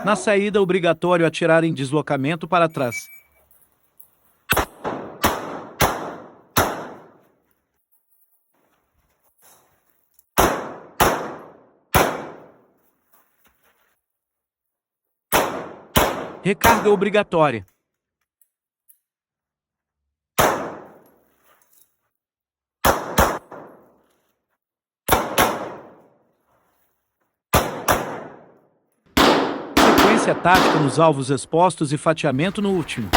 Na saída, obrigatório atirar em deslocamento para trás. Recarga obrigatória. Sequência tática nos alvos expostos e fatiamento no último.